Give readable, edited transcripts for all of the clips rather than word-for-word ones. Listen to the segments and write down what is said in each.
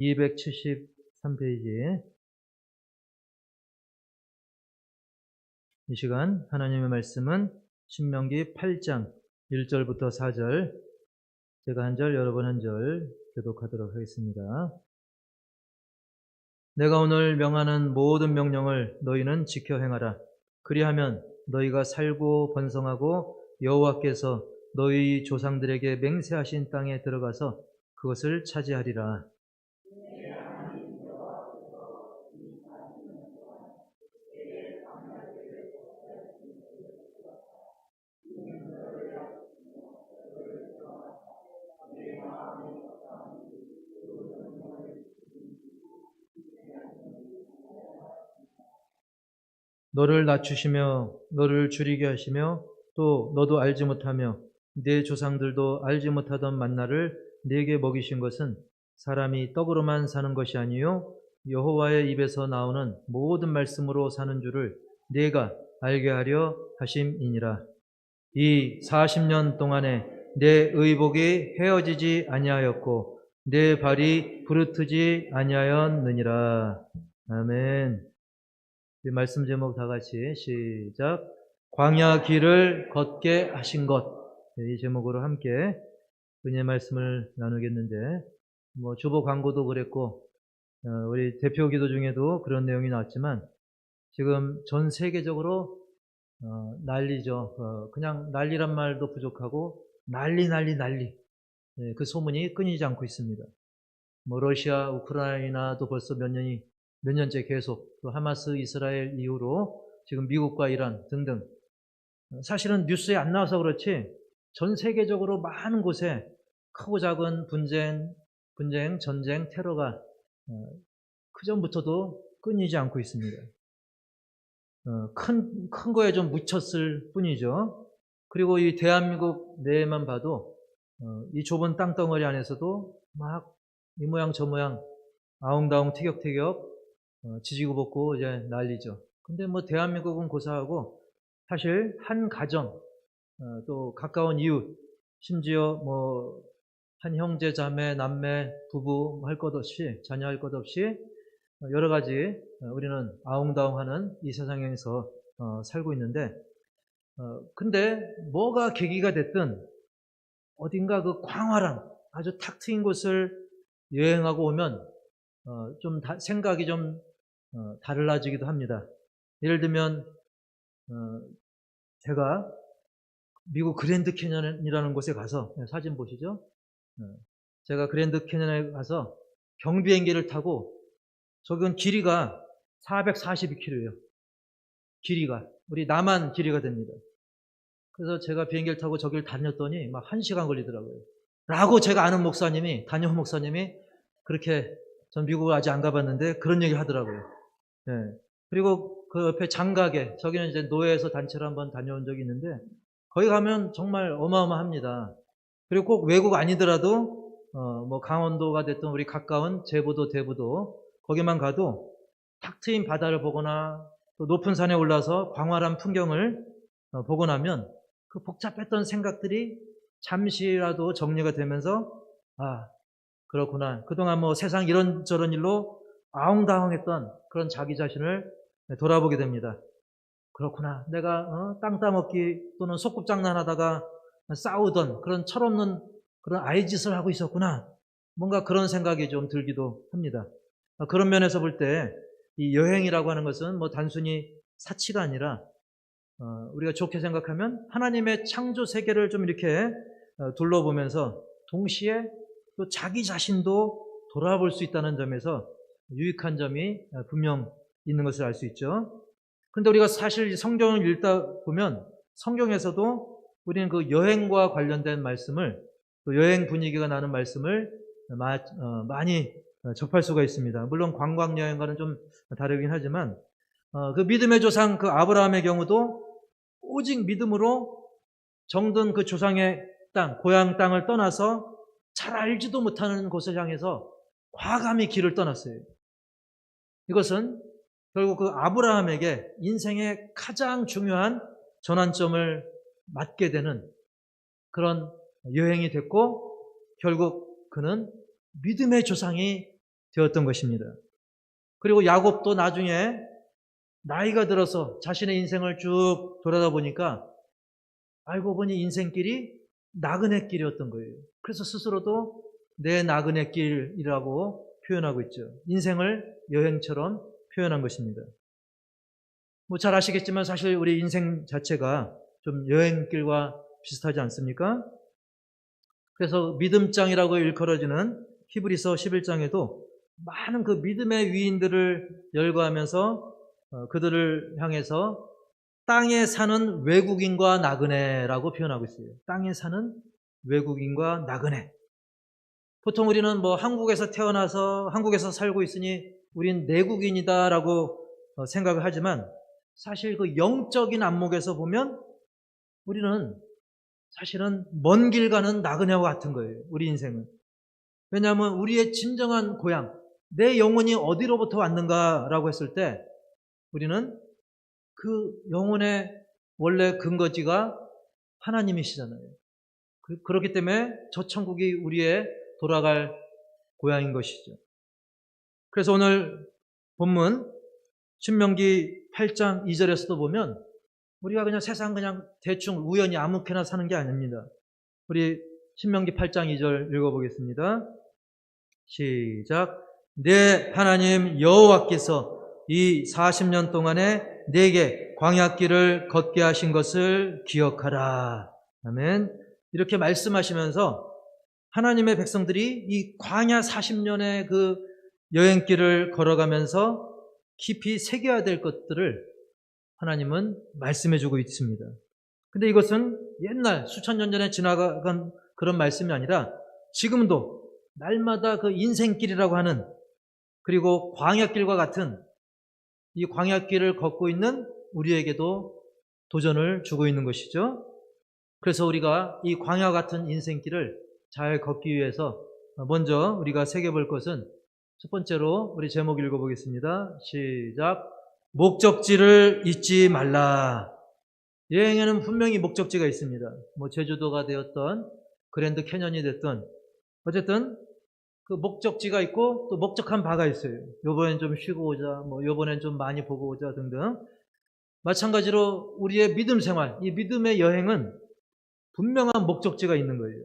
273페이지. 이 시간 하나님의 말씀은 신명기 8장 1절부터 4절, 제가 한 절, 여러분 한 절 교독하도록 하겠습니다. 내가 오늘 명하는 모든 명령을 너희는 지켜 행하라. 그리하면 너희가 살고 번성하고 여호와께서 너희 조상들에게 맹세하신 땅에 들어가서 그것을 차지하리라. 너를 낮추시며 너를 줄이게 하시며 또 너도 알지 못하며 네 조상들도 알지 못하던 만나를 네게 먹이신 것은 사람이 떡으로만 사는 것이 아니요 여호와의 입에서 나오는 모든 말씀으로 사는 줄을 네가 알게 하려 하심이니라. 이 40년 동안에 내 의복이 헤어지지 아니하였고 내 발이 부르트지 아니하였느니라. 아멘. 말씀 제목 다 같이 시작. 광야 길을 걷게 하신 것. 이 제목으로 함께 은혜 말씀을 나누겠는데, 주보 광고도 그랬고 우리 대표 기도 중에도 그런 내용이 나왔지만 지금 전 세계적으로 난리죠. 그냥 난리란 말도 부족하고 난리. 그 소문이 끊이지 않고 있습니다. 러시아, 우크라이나도 벌써 몇 년째 계속, 또 하마스, 이스라엘 이후로 지금 미국과 이란 등등, 사실은 뉴스에 안 나와서 그렇지 전 세계적으로 많은 곳에 크고 작은 분쟁, 전쟁, 테러가 그전부터도 끊이지 않고 있습니다. 큰 거에 좀 묻혔을 뿐이죠. 그리고 이 대한민국 내에만 봐도 이 좁은 땅덩어리 안에서도 막 이 모양 저 모양 아웅다웅 티격태격 지지고 볶고 이제 난리죠. 근데 대한민국은 고사하고 사실 한 가정, 또 가까운 이웃, 심지어 한 형제, 자매, 남매, 부부 할 것 없이, 자녀 할 것 없이 여러 가지 우리는 아웅다웅하는 이 세상에서 살고 있는데, 근데 뭐가 계기가 됐든 어딘가 그 광활한 아주 탁 트인 곳을 여행하고 오면 좀 생각이 좀 달라지기도 합니다. 예를 들면 제가 미국 그랜드 캐년이라는 곳에 가서, 사진 보시죠. 제가 그랜드 캐년에 가서 경비행기를 타고, 저건 길이가 442km예요. 길이가 우리 남한 길이가 됩니다. 그래서 제가 비행기를 타고 저길 다녔더니 막 1시간 걸리더라고요. 라고 제가 아는 담임 목사님이 그렇게, 전 미국을 아직 안 가봤는데 그런 얘기 하더라고요. 네. 그리고 그 옆에 장가게, 저기는 이제 노예에서 단체를 한번 다녀온 적이 있는데 거기 가면 정말 어마어마합니다. 그리고 꼭 외국 아니더라도 강원도가 됐든 우리 가까운 제부도 대부도 거기만 가도 탁 트인 바다를 보거나 또 높은 산에 올라서 광활한 풍경을 보고 나면 그 복잡했던 생각들이 잠시라도 정리가 되면서, 그렇구나. 그동안 세상 이런저런 일로 아웅다웅했던 그런 자기 자신을 돌아보게 됩니다. 그렇구나. 내가 땅 따먹기 또는 소꿉장난하다가 싸우던 그런 철없는 그런 아이짓을 하고 있었구나. 뭔가 그런 생각이 좀 들기도 합니다. 그런 면에서 볼 때 이 여행이라고 하는 것은 단순히 사치가 아니라 우리가 좋게 생각하면 하나님의 창조 세계를 좀 이렇게 둘러보면서 동시에 또 자기 자신도 돌아볼 수 있다는 점에서 유익한 점이 분명 있는 것을 알 수 있죠. 그런데 우리가 사실 성경을 읽다 보면 성경에서도 우리는 그 여행과 관련된 말씀을, 또 여행 분위기가 나는 말씀을 많이 접할 수가 있습니다. 물론 관광여행과는 좀 다르긴 하지만 그 믿음의 조상 그 아브라함의 경우도 오직 믿음으로 정든 그 조상의 땅, 고향 땅을 떠나서 잘 알지도 못하는 곳을 향해서 과감히 길을 떠났어요. 이것은 결국 그 아브라함에게 인생의 가장 중요한 전환점을 맞게 되는 그런 여행이 됐고, 결국 그는 믿음의 조상이 되었던 것입니다. 그리고 야곱도 나중에 나이가 들어서 자신의 인생을 쭉 돌아다 보니까 알고 보니 인생길이 나그네 길이었던 거예요. 그래서 스스로도 내 나그네 길이라고 표현하고 있죠. 인생을 여행처럼 표현한 것입니다. 뭐 잘 아시겠지만 사실 우리 인생 자체가 좀 여행길과 비슷하지 않습니까? 그래서 믿음장이라고 일컬어지는 히브리서 11장에도 많은 그 믿음의 위인들을 열거하면서 그들을 향해서 땅에 사는 외국인과 나그네라고 표현하고 있어요. 땅에 사는 외국인과 나그네. 보통 우리는 뭐 한국에서 태어나서 한국에서 살고 있으니 우린 내국인이다라고 생각을 하지만 사실 그 영적인 안목에서 보면 우리는 사실은 먼 길 가는 나그네와 같은 거예요. 우리 인생은. 왜냐하면 우리의 진정한 고향, 내 영혼이 어디로부터 왔는가라고 했을 때 우리는 그 영혼의 원래 근거지가 하나님이시잖아요. 그렇기 때문에 저 천국이 우리의 돌아갈 고향인 것이죠. 그래서 오늘 본문 신명기 8장 2절에서도 보면 우리가 그냥 세상 그냥 대충 우연히 아무렇게나 사는 게 아닙니다. 우리 신명기 8장 2절 읽어보겠습니다. 시작. 내 하나님 여호와께서 이 40년 동안에 내게 광야길을 걷게 하신 것을 기억하라. 아멘. 이렇게 말씀하시면서 하나님의 백성들이 이 광야 40년의 그 여행길을 걸어가면서 깊이 새겨야 될 것들을 하나님은 말씀해주고 있습니다. 근데 이것은 옛날 수천 년 전에 지나간 그런 말씀이 아니라 지금도 날마다 그 인생길이라고 하는 그리고 광야길과 같은 이 광야길을 걷고 있는 우리에게도 도전을 주고 있는 것이죠. 그래서 우리가 이 광야 같은 인생길을 잘 걷기 위해서 먼저 우리가 새겨볼 것은 첫 번째로 우리 제목 읽어보겠습니다. 시작. 목적지를 잊지 말라. 여행에는 분명히 목적지가 있습니다. 뭐 제주도가 되었던 그랜드 캐년이 됐던 어쨌든 그 목적지가 있고 또 목적한 바가 있어요. 요번엔 좀 쉬고 오자, 뭐 요번엔 좀 많이 보고 오자 등등. 마찬가지로 우리의 믿음 생활, 이 믿음의 여행은 분명한 목적지가 있는 거예요.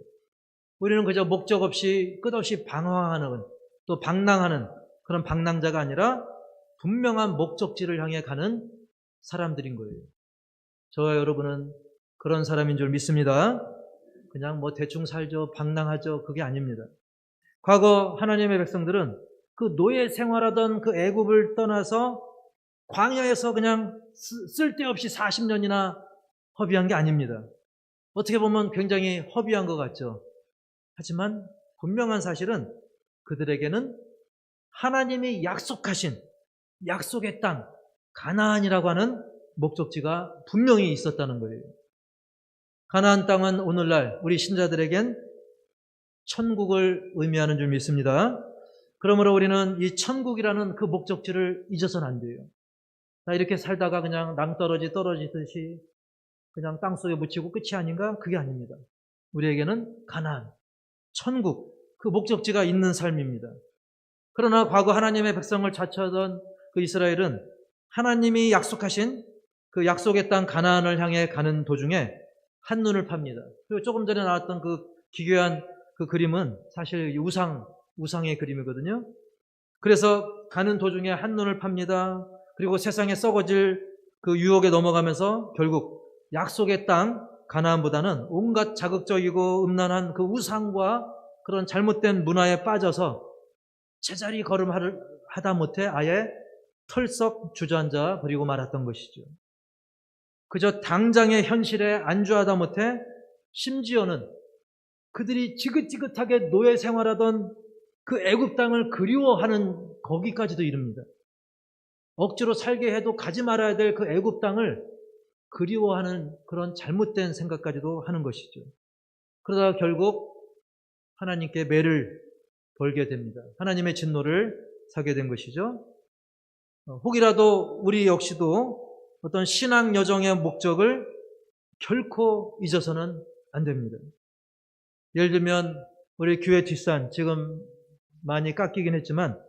우리는 그저 목적 없이 끝없이 방황하는 또 방랑하는 그런 방랑자가 아니라 분명한 목적지를 향해 가는 사람들인 거예요. 저와 여러분은 그런 사람인 줄 믿습니다. 그냥 뭐 대충 살죠, 방랑하죠, 그게 아닙니다. 과거 하나님의 백성들은 그 노예 생활하던 그 애굽을 떠나서 광야에서 그냥 쓸데없이 40년이나 허비한 게 아닙니다. 어떻게 보면 굉장히 허비한 것 같죠. 하지만 분명한 사실은 그들에게는 하나님이 약속하신 약속의 땅 가나안이라고 하는 목적지가 분명히 있었다는 거예요. 가나안 땅은 오늘날 우리 신자들에겐 천국을 의미하는 줄 믿습니다. 그러므로 우리는 이 천국이라는 그 목적지를 잊어서는 안 돼요. 나 이렇게 살다가 그냥 낭떠러지 떨어지듯이 그냥 땅속에 묻히고 끝이 아닌가? 그게 아닙니다. 우리에게는 가나안, 천국, 그 목적지가 있는 삶입니다. 그러나 과거 하나님의 백성을 자처하던 그 이스라엘은 하나님이 약속하신 그 약속의 땅 가나안을 향해 가는 도중에 한눈을 팝니다. 그리고 조금 전에 나왔던 그 기괴한 그 그림은 사실 우상의 그림이거든요. 그래서 가는 도중에 한눈을 팝니다. 그리고 세상에 썩어질 그 유혹에 넘어가면서 결국 약속의 땅 가나안보다는 온갖 자극적이고 음란한 그 우상과 그런 잘못된 문화에 빠져서 제자리 걸음을 하다 못해 아예 털썩 주저앉아 버리고 말았던 것이죠. 그저 당장의 현실에 안주하다 못해 심지어는 그들이 지긋지긋하게 노예 생활하던 그 애굽 땅을 그리워하는 거기까지도 이릅니다. 억지로 살게 해도 가지 말아야 될 그 애굽 땅을 그리워하는 그런 잘못된 생각까지도 하는 것이죠. 그러다가 결국 하나님께 매를 벌게 됩니다. 하나님의 진노를 사게 된 것이죠. 혹이라도 우리 역시도 어떤 신앙 여정의 목적을 결코 잊어서는 안 됩니다. 예를 들면 우리 교회 뒷산 지금 많이 깎이긴 했지만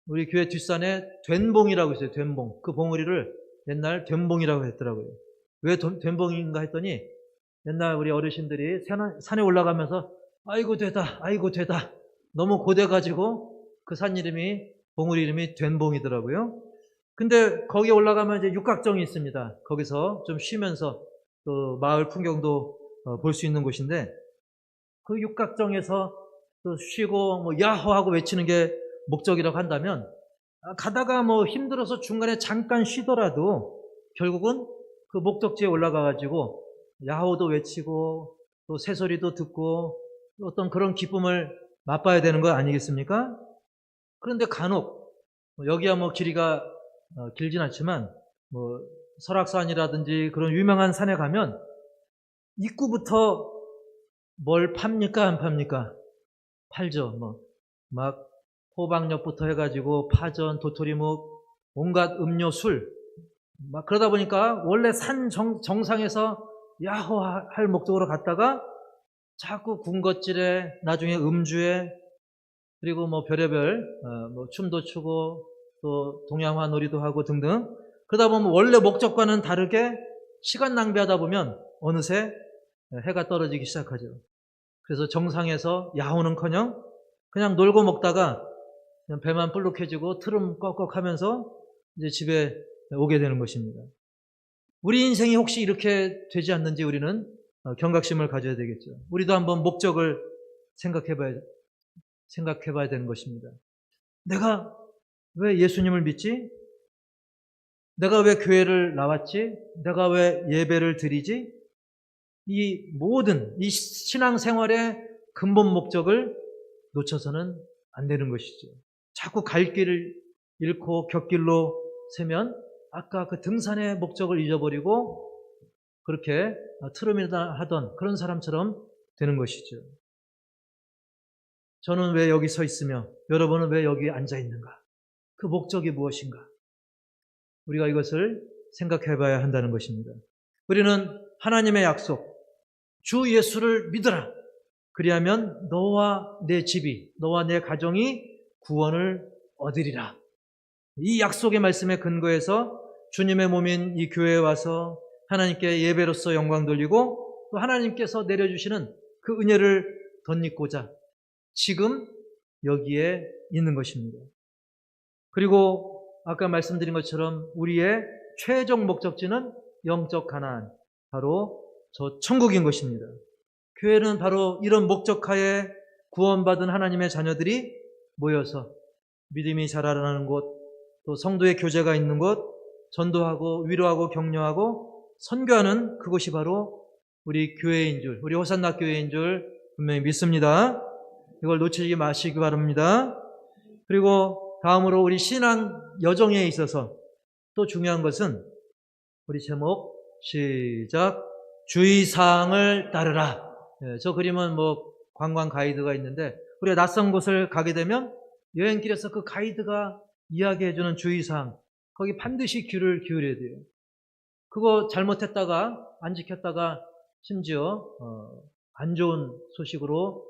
우리 교회 뒷산에 된봉이라고 있어요. 된봉. 그 봉우리를 옛날 된봉이라고 했더라고요. 왜 된봉인가 했더니 옛날 우리 어르신들이 산에 올라가면서 아이고 되다 아이고 되다 너무 고돼가지고 그 산 이름이 봉우리 이름이 된봉이더라고요. 근데 거기 올라가면 이제 육각정이 있습니다. 거기서 좀 쉬면서 또 마을 풍경도 볼 수 있는 곳인데 그 육각정에서 또 쉬고 뭐 야호하고 외치는 게 목적이라고 한다면 가다가 뭐 힘들어서 중간에 잠깐 쉬더라도 결국은 그 목적지에 올라가가지고 야호도 외치고 또 새소리도 듣고 어떤 그런 기쁨을 맛봐야 되는 거 아니겠습니까? 그런데 간혹 여기야 뭐 길이가 길진 않지만 뭐 설악산이라든지 그런 유명한 산에 가면 입구부터 뭘 팝니까 안 팝니까? 팔죠. 뭐 막 호박엿부터 해가지고 파전, 도토리묵, 온갖 음료, 술 막 그러다 보니까 원래 산 정상에서 야호할 목적으로 갔다가 자꾸 군것질에 나중에 음주에 그리고 뭐 별의별 뭐 춤도 추고 또 동양화 놀이도 하고 등등 그러다 보면 원래 목적과는 다르게 시간 낭비하다 보면 어느새 해가 떨어지기 시작하죠. 그래서 정상에서 야호는커녕 그냥 놀고 먹다가 그냥 배만 불룩해지고 트름 꺽꺽하면서 이제 집에 오게 되는 것입니다. 우리 인생이 혹시 이렇게 되지 않는지 우리는 경각심을 가져야 되겠죠. 우리도 한번 목적을 생각해봐야 되는 것입니다. 내가 왜 예수님을 믿지? 내가 왜 교회를 나왔지? 내가 왜 예배를 드리지? 이 모든 이 신앙생활의 근본 목적을 놓쳐서는 안 되는 것이죠. 자꾸 갈 길을 잃고 곁길로 세면 아까 그 등산의 목적을 잊어버리고 그렇게 트름이나 하던 그런 사람처럼 되는 것이죠. 저는 왜 여기 서 있으며 여러분은 왜 여기 앉아 있는가? 그 목적이 무엇인가? 우리가 이것을 생각해 봐야 한다는 것입니다. 우리는 하나님의 약속, 주 예수를 믿어라. 그리하면 너와 내 집이, 너와 내 가정이 구원을 얻으리라. 이 약속의 말씀에 근거해서 주님의 몸인 이 교회에 와서 하나님께 예배로서 영광 돌리고 또 하나님께서 내려주시는 그 은혜를 덧입고자 지금 여기에 있는 것입니다. 그리고 아까 말씀드린 것처럼 우리의 최종 목적지는 영적 가나안, 바로 저 천국인 것입니다. 교회는 바로 이런 목적하에 구원받은 하나님의 자녀들이 모여서 믿음이 자라나는 곳, 또 성도의 교제가 있는 곳, 전도하고 위로하고 격려하고 선교하는 그곳이 바로 우리 교회인 줄, 우리 호산나 교회인 줄 분명히 믿습니다. 이걸 놓치지 마시기 바랍니다. 그리고 다음으로 우리 신앙 여정에 있어서 또 중요한 것은 우리 제목 시작 주의사항을 따르라. 저 그림은 뭐 관광 가이드가 있는데 우리가 낯선 곳을 가게 되면 여행길에서 그 가이드가 이야기해주는 주의사항 거기 반드시 귀를 기울여야 돼요. 그거 잘못했다가 안 지켰다가 심지어 안 좋은 소식으로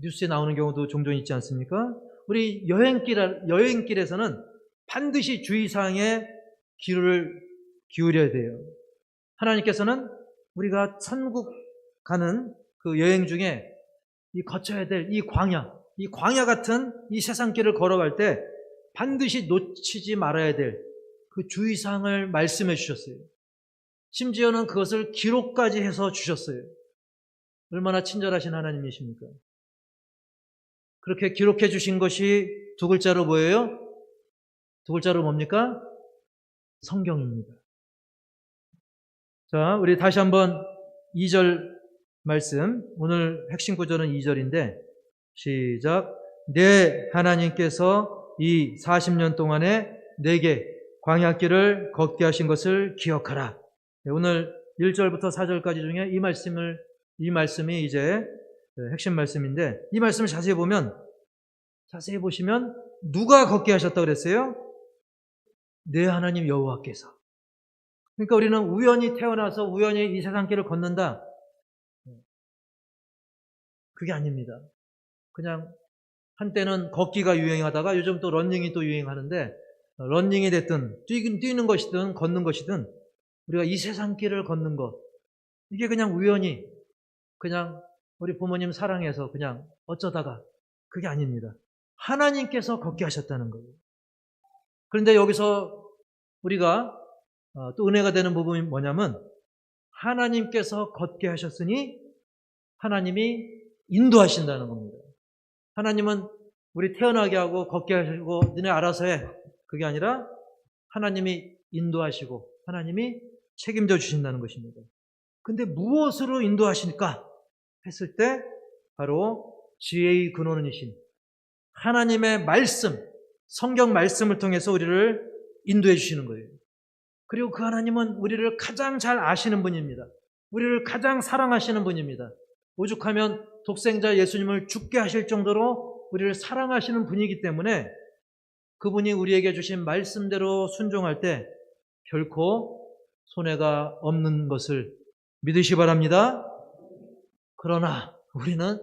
뉴스에 나오는 경우도 종종 있지 않습니까? 우리 여행길에서는 반드시 주의사항에 귀를 기울여야 돼요. 하나님께서는 우리가 천국 가는 그 여행 중에 이 거쳐야 될 이 광야 같은 이 세상길을 걸어갈 때 반드시 놓치지 말아야 될 그 주의사항을 말씀해 주셨어요. 심지어는 그것을 기록까지 해서 주셨어요. 얼마나 친절하신 하나님이십니까? 그렇게 기록해 주신 것이 두 글자로 뭐예요? 두 글자로 뭡니까? 성경입니다. 자, 우리 다시 한번 2절 말씀, 오늘 핵심 구절은 2절인데 시작. 내 하나님께서 이 40년 동안에 내게 광야길을 걷게 하신 것을 기억하라. 오늘 1절부터 4절까지 중에 이 말씀이 이제 핵심 말씀인데 이 말씀을 자세히 보시면 누가 걷게 하셨다고 그랬어요? 내 하나님 여호와께서. 그러니까 우리는 우연히 태어나서 우연히 이 세상길을 걷는다. 그게 아닙니다. 그냥 한때는 걷기가 유행하다가 요즘 또 러닝이 또 유행하는데, 러닝이 됐든 뛰는 것이든 걷는 것이든 우리가 이 세상 길을 걷는 것, 이게 그냥 우연히 그냥 우리 부모님 사랑해서 그냥 어쩌다가, 그게 아닙니다. 하나님께서 걷게 하셨다는 거예요. 그런데 여기서 우리가 또 은혜가 되는 부분이 뭐냐면, 하나님께서 걷게 하셨으니 하나님이 인도하신다는 겁니다. 하나님은 우리 태어나게 하고 걷게 하시고 너네 알아서 해, 그게 아니라 하나님이 인도하시고 하나님이 책임져 주신다는 것입니다. 근데 무엇으로 인도하실까 했을 때 바로 지혜의 근원이신 하나님의 말씀, 성경 말씀을 통해서 우리를 인도해 주시는 거예요. 그리고 그 하나님은 우리를 가장 잘 아시는 분입니다. 우리를 가장 사랑하시는 분입니다. 오죽하면 독생자 예수님을 죽게 하실 정도로 우리를 사랑하시는 분이기 때문에 그분이 우리에게 주신 말씀대로 순종할 때 결코 손해가 없는 것을 믿으시 바랍니다. 그러나 우리는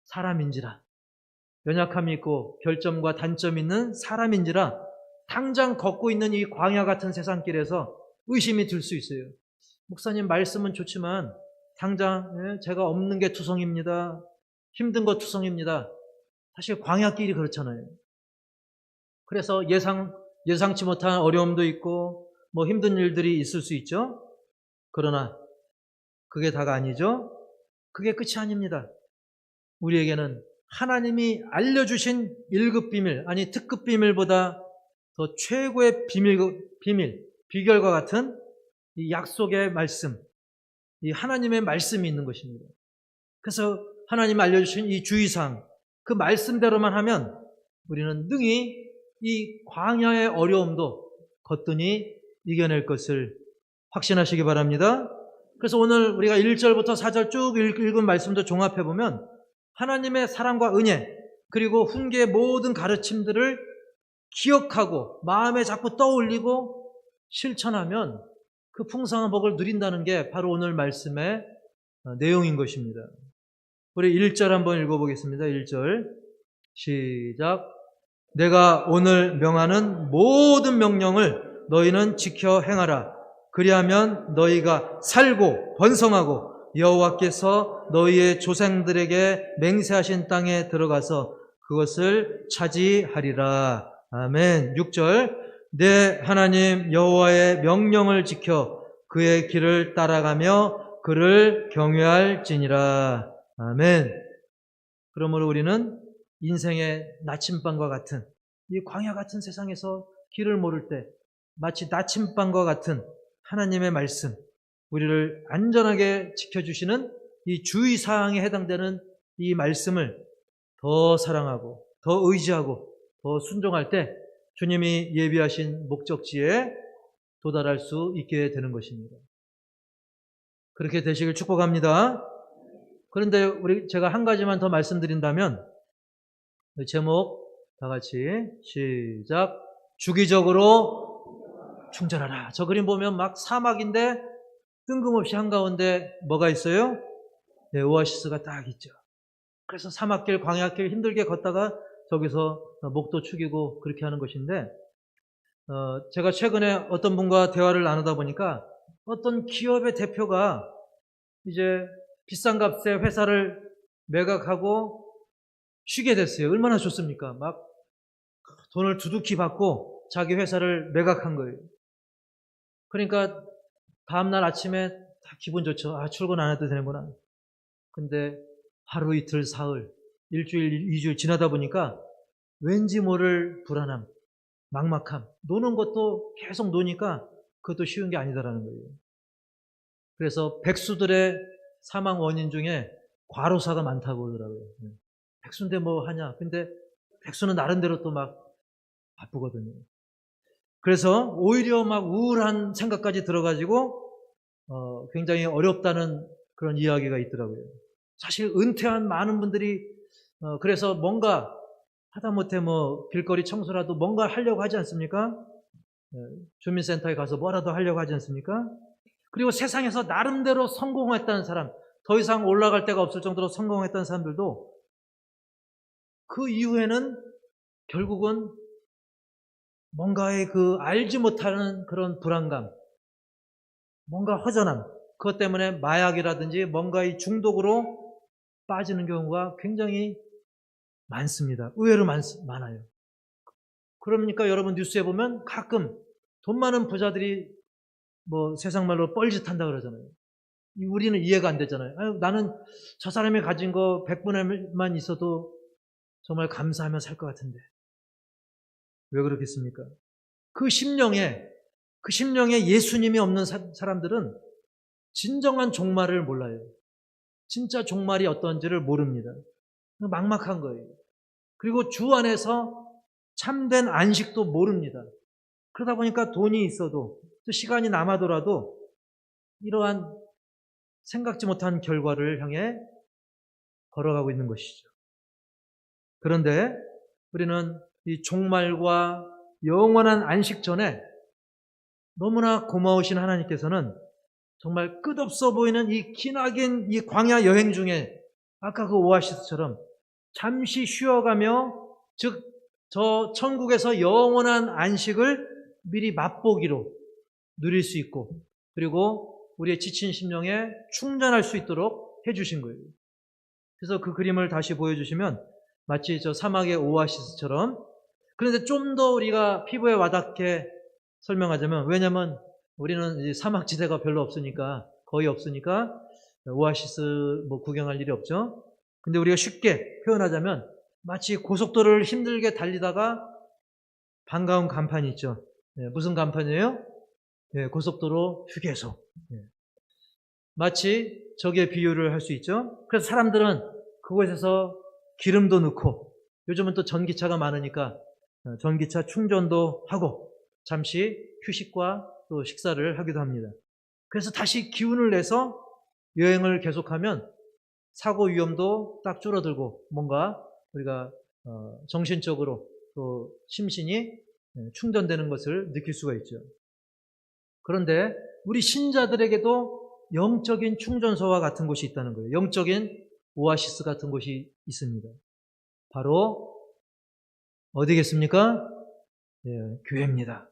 사람인지라, 연약함이 있고 결점과 단점이 있는 사람인지라 당장 걷고 있는 이 광야 같은 세상길에서 의심이 들 수 있어요. 목사님 말씀은 좋지만 당장 제가 없는 게 투성입니다. 힘든 거 투성입니다. 사실 광야길이 그렇잖아요. 그래서 예상치 못한 어려움도 있고 뭐 힘든 일들이 있을 수 있죠. 그러나 그게 다가 아니죠. 그게 끝이 아닙니다. 우리에게는 하나님이 알려주신 1급 비밀, 아니 특급 비밀보다 더 최고의 비결과 같은 이 약속의 말씀, 이 하나님의 말씀이 있는 것입니다. 그래서 하나님이 알려주신 이 주의사항, 그 말씀대로만 하면 우리는 능히 이 광야의 어려움도 거뜬히 이겨낼 것을 확신하시기 바랍니다. 그래서 오늘 우리가 1절부터 4절 쭉 읽은 말씀도 종합해보면 하나님의 사랑과 은혜, 그리고 훈계의 모든 가르침들을 기억하고 마음에 자꾸 떠올리고 실천하면 그 풍성한 복을 누린다는 게 바로 오늘 말씀의 내용인 것입니다. 우리 1절 한번 읽어보겠습니다. 1절 시작. 내가 오늘 명하는 모든 명령을 너희는 지켜 행하라. 그리하면 너희가 살고 번성하고 여호와께서 너희의 조상들에게 맹세하신 땅에 들어가서 그것을 차지하리라. 아멘. 6절 내 하나님 여호와의 명령을 지켜 그의 길을 따라가며 그를 경외할지니라. 아멘. 그러므로 우리는 인생의 나침반과 같은 이 광야 같은 세상에서 길을 모를 때 마치 나침반과 같은 하나님의 말씀, 우리를 안전하게 지켜주시는 이 주의사항에 해당되는 이 말씀을 더 사랑하고 더 의지하고 더 순종할 때 주님이 예비하신 목적지에 도달할 수 있게 되는 것입니다. 그렇게 되시길 축복합니다. 그런데 제가 한 가지만 더 말씀드린다면, 제목 다 같이 시작. 주기적으로 충전하라. 저 그림 보면 막 사막인데 뜬금없이 한가운데 뭐가 있어요? 네, 오아시스가 딱 있죠. 그래서 사막길, 광야길 힘들게 걷다가 저기서 목도 축이고 그렇게 하는 것인데, 제가 최근에 어떤 분과 대화를 나누다 보니까 어떤 기업의 대표가 이제 비싼 값에 회사를 매각하고 쉬게 됐어요. 얼마나 좋습니까? 막 돈을 두둑히 받고 자기 회사를 매각한 거예요. 그러니까 다음날 아침에 다 기분 좋죠. 아, 출근 안 해도 되는구나. 근데 하루 이틀 사흘, 일주일, 2주일 지나다 보니까 왠지 모를 불안함, 막막함, 노는 것도 계속 노니까 그것도 쉬운 게 아니다라는 거예요. 그래서 백수들의 사망 원인 중에 과로사가 많다고 그러더라고요. 백수인데 뭐 하냐. 근데 백수는 나름대로 또 막 바쁘거든요. 그래서 오히려 막 우울한 생각까지 들어가지고 굉장히 어렵다는 그런 이야기가 있더라고요. 사실 은퇴한 많은 분들이 그래서 뭔가 하다못해 뭐 길거리 청소라도 뭔가 하려고 하지 않습니까? 주민센터에 가서 뭐라도 하려고 하지 않습니까? 그리고 세상에서 나름대로 성공했다는 사람, 더 이상 올라갈 데가 없을 정도로 성공했다는 사람들도 그 이후에는 결국은 뭔가의 그 알지 못하는 그런 불안감, 뭔가 허전함, 그것 때문에 마약이라든지 뭔가의 중독으로 빠지는 경우가 굉장히 많습니다. 의외로 많아요. 그러니까 여러분 뉴스에 보면 가끔 돈 많은 부자들이 뭐 세상 말로 뻘짓한다 그러잖아요. 우리는 이해가 안 되잖아요. 아유, 나는 저 사람이 가진 거 100분의 1만 있어도 정말 감사하며 살 것 같은데. 왜 그렇겠습니까? 그 심령에 예수님이 없는 사람들은 진정한 종말을 몰라요. 진짜 종말이 어떤지를 모릅니다. 막막한 거예요. 그리고 주 안에서 참된 안식도 모릅니다. 그러다 보니까 돈이 있어도 또 시간이 남아더라도 이러한 생각지 못한 결과를 향해 걸어가고 있는 것이죠. 그런데 우리는 이 종말과 영원한 안식 전에 너무나 고마우신 하나님께서는 정말 끝없어 보이는 이 기나긴 이 광야 여행 중에 아까 그 오아시스처럼 잠시 쉬어가며 즉 저 천국에서 영원한 안식을 미리 맛보기로 누릴 수 있고 그리고 우리의 지친 심령에 충전할 수 있도록 해주신 거예요. 그래서 그 그림을 다시 보여주시면 마치 저 사막의 오아시스처럼 그런데 좀 더 우리가 피부에 와닿게 설명하자면 왜냐면 우리는 이제 사막지대가 별로 없으니까 거의 없으니까 오아시스 뭐 구경할 일이 없죠. 근데 우리가 쉽게 표현하자면 마치 고속도로를 힘들게 달리다가 반가운 간판이 있죠. 네, 무슨 간판이에요? 네, 고속도로 휴게소. 네. 마치 저게 비유를 할 수 있죠. 그래서 사람들은 그곳에서 기름도 넣고 요즘은 또 전기차가 많으니까 전기차 충전도 하고 잠시 휴식과 또 식사를 하기도 합니다. 그래서 다시 기운을 내서 여행을 계속하면 사고 위험도 딱 줄어들고 뭔가 우리가 정신적으로 또 심신이 충전되는 것을 느낄 수가 있죠. 그런데 우리 신자들에게도 영적인 충전소와 같은 곳이 있다는 거예요. 영적인 오아시스 같은 곳이 있습니다. 바로 어디겠습니까? 예, 교회입니다.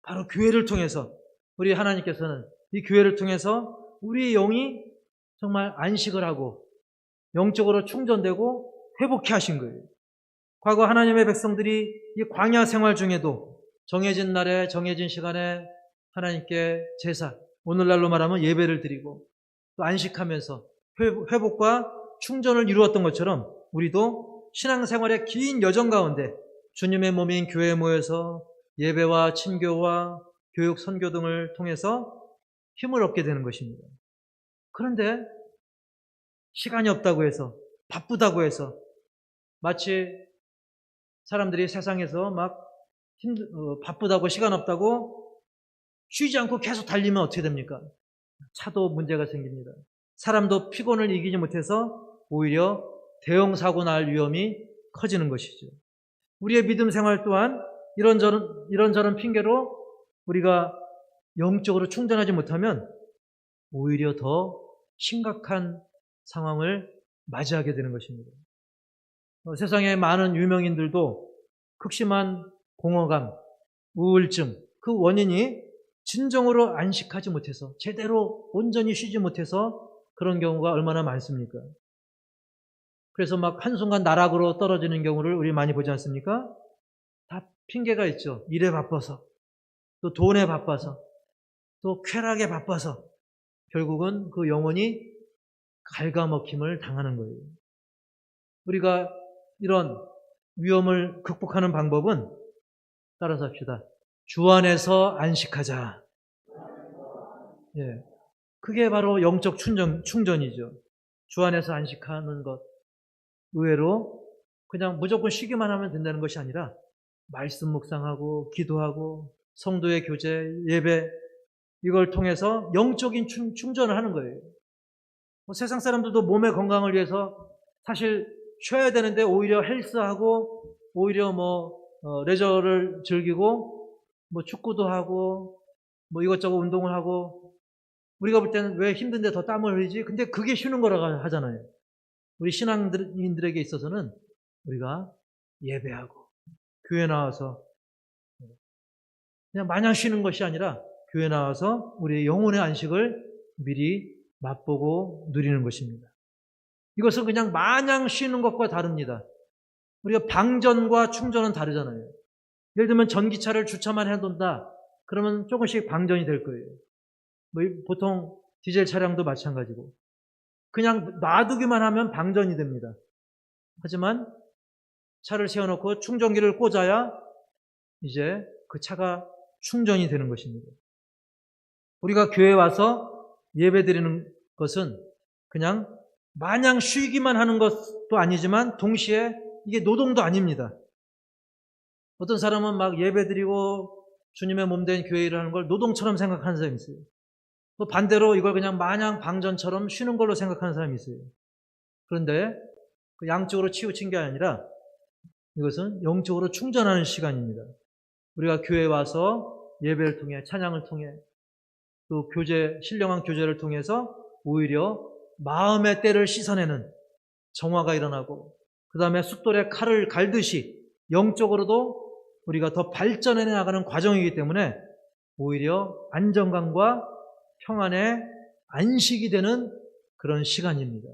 바로 교회를 통해서 우리 하나님께서는 이 교회를 통해서 우리의 영이 정말 안식을 하고 영적으로 충전되고 회복케 하신 거예요. 과거 하나님의 백성들이 이 광야 생활 중에도 정해진 날에 정해진 시간에 하나님께 제사, 오늘날로 말하면 예배를 드리고 또 안식하면서 회복과 충전을 이루었던 것처럼 우리도 신앙생활의 긴 여정 가운데 주님의 몸인 교회에 모여서 예배와 친교와 교육, 선교 등을 통해서 힘을 얻게 되는 것입니다. 그런데 시간이 없다고 해서 바쁘다고 해서 마치 사람들이 세상에서 막 바쁘다고 시간 없다고 쉬지 않고 계속 달리면 어떻게 됩니까? 차도 문제가 생깁니다. 사람도 피곤을 이기지 못해서 오히려 대형 사고 날 위험이 커지는 것이죠. 우리의 믿음 생활 또한 이런저런 핑계로 우리가 영적으로 충전하지 못하면 오히려 더 심각한 상황을 맞이하게 되는 것입니다. 세상에 많은 유명인들도 극심한 공허감, 우울증, 그 원인이 진정으로 안식하지 못해서 제대로 온전히 쉬지 못해서 그런 경우가 얼마나 많습니까? 그래서 막 한순간 나락으로 떨어지는 경우를 우리 많이 보지 않습니까? 다 핑계가 있죠. 일에 바빠서, 또 돈에 바빠서, 또 쾌락에 바빠서 결국은 그 영혼이 갉아먹힘을 당하는 거예요. 우리가 이런 위험을 극복하는 방법은 따라서 합시다. 주 안에서 안식하자. 예, 그게 바로 영적 충전이죠. 주 안에서 안식하는 것. 의외로 그냥 무조건 쉬기만 하면 된다는 것이 아니라 말씀 묵상하고 기도하고 성도의 교제, 예배 이걸 통해서 영적인 충전을 하는 거예요. 세상 사람들도 몸의 건강을 위해서 사실 쉬어야 되는데 오히려 헬스하고 오히려 레저를 즐기고 축구도 하고 이것저것 운동을 하고 우리가 볼 때는 왜 힘든데 더 땀을 흘리지? 근데 그게 쉬는 거라고 하잖아요. 우리 신앙인들에게 있어서는 우리가 예배하고 교회 나와서 그냥 마냥 쉬는 것이 아니라 교회 나와서 우리의 영혼의 안식을 미리 맛보고 누리는 것입니다. 이것은 그냥 마냥 쉬는 것과 다릅니다. 우리가 방전과 충전은 다르잖아요. 예를 들면 전기차를 주차만 해둔다. 그러면 조금씩 방전이 될 거예요. 보통 디젤 차량도 마찬가지고. 그냥 놔두기만 하면 방전이 됩니다. 하지만 차를 세워놓고 충전기를 꽂아야 이제 그 차가 충전이 되는 것입니다. 우리가 교회에 와서 예배드리는 것은 그냥 마냥 쉬기만 하는 것도 아니지만 동시에 이게 노동도 아닙니다. 어떤 사람은 막 예배드리고 주님의 몸된 교회 일을 하는 걸 노동처럼 생각하는 사람이 있어요. 또 반대로 이걸 그냥 마냥 방전처럼 쉬는 걸로 생각하는 사람이 있어요. 그런데 그 양쪽으로 치우친 게 아니라 이것은 영적으로 충전하는 시간입니다. 우리가 교회에 와서 예배를 통해 찬양을 통해 또 신령한 교제를 통해서 오히려 마음의 때를 씻어내는 정화가 일어나고 그 다음에 숫돌에 칼을 갈듯이 영적으로도 우리가 더 발전해 나가는 과정이기 때문에 오히려 안정감과 평안의 안식이 되는 그런 시간입니다.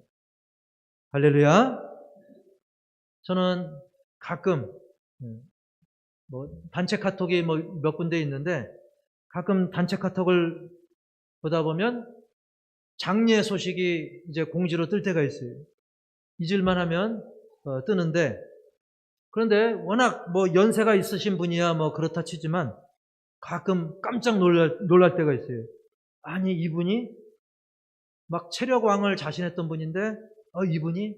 할렐루야. 저는 가끔 단체 카톡이 몇 군데 있는데 가끔 단체 카톡을 보다 보면 장례 소식이 이제 공지로 뜰 때가 있어요. 잊을만 하면 뜨는데 그런데 워낙 연세가 있으신 분이야 그렇다 치지만 가끔 깜짝 놀랄 때가 있어요. 아니 이분이 막 체력왕을 자신했던 분인데 이분이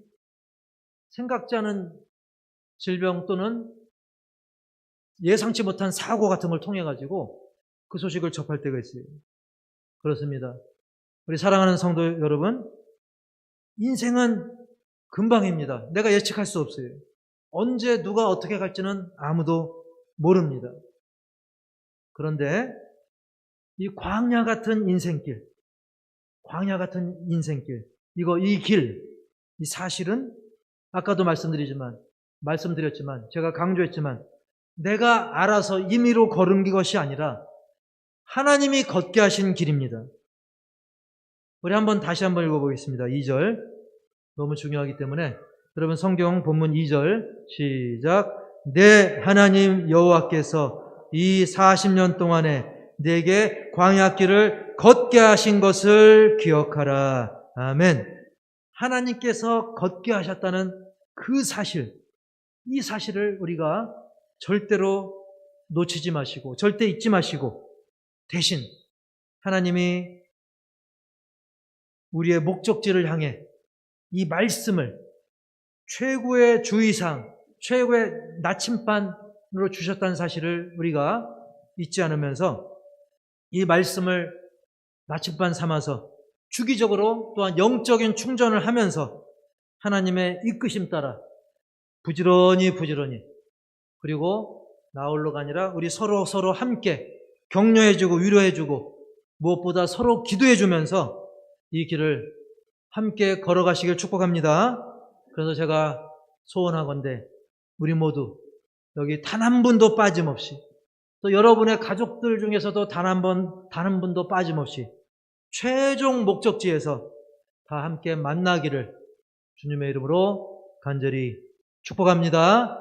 생각지 않은 질병 또는 예상치 못한 사고 같은 걸 통해 가지고 그 소식을 접할 때가 있어요. 그렇습니다. 우리 사랑하는 성도 여러분, 인생은 금방입니다. 내가 예측할 수 없어요. 언제 누가 어떻게 갈지는 아무도 모릅니다. 그런데 이 광야 같은 인생길, 이 길, 이 사실은 아까도 말씀드렸지만 제가 강조했지만 내가 알아서 임의로 걸은 것이 아니라 하나님이 걷게 하신 길입니다. 우리 다시 한번 읽어보겠습니다. 2절 너무 중요하기 때문에 여러분 성경 본문 2절 시작. 내 하나님 여호와께서 이 40년 동안에 내게 광야길을 걷게 하신 것을 기억하라. 아멘. 하나님께서 걷게 하셨다는 그 사실, 이 사실을 우리가 절대로 놓치지 마시고 절대 잊지 마시고 대신 하나님이 우리의 목적지를 향해 이 말씀을 최고의 주의사항, 최고의 나침반으로 주셨다는 사실을 우리가 잊지 않으면서 이 말씀을 나침반 삼아서 주기적으로 또한 영적인 충전을 하면서 하나님의 이끄심 따라 부지런히 그리고 나홀로가 아니라 우리 서로 함께 격려해주고 위로해주고 무엇보다 서로 기도해주면서 이 길을 함께 걸어가시길 축복합니다. 그래서 제가 소원하건대 우리 모두 여기 단 한 분도 빠짐없이 또 여러분의 가족들 중에서도 단 한 분도 빠짐없이 최종 목적지에서 다 함께 만나기를 주님의 이름으로 간절히 축복합니다.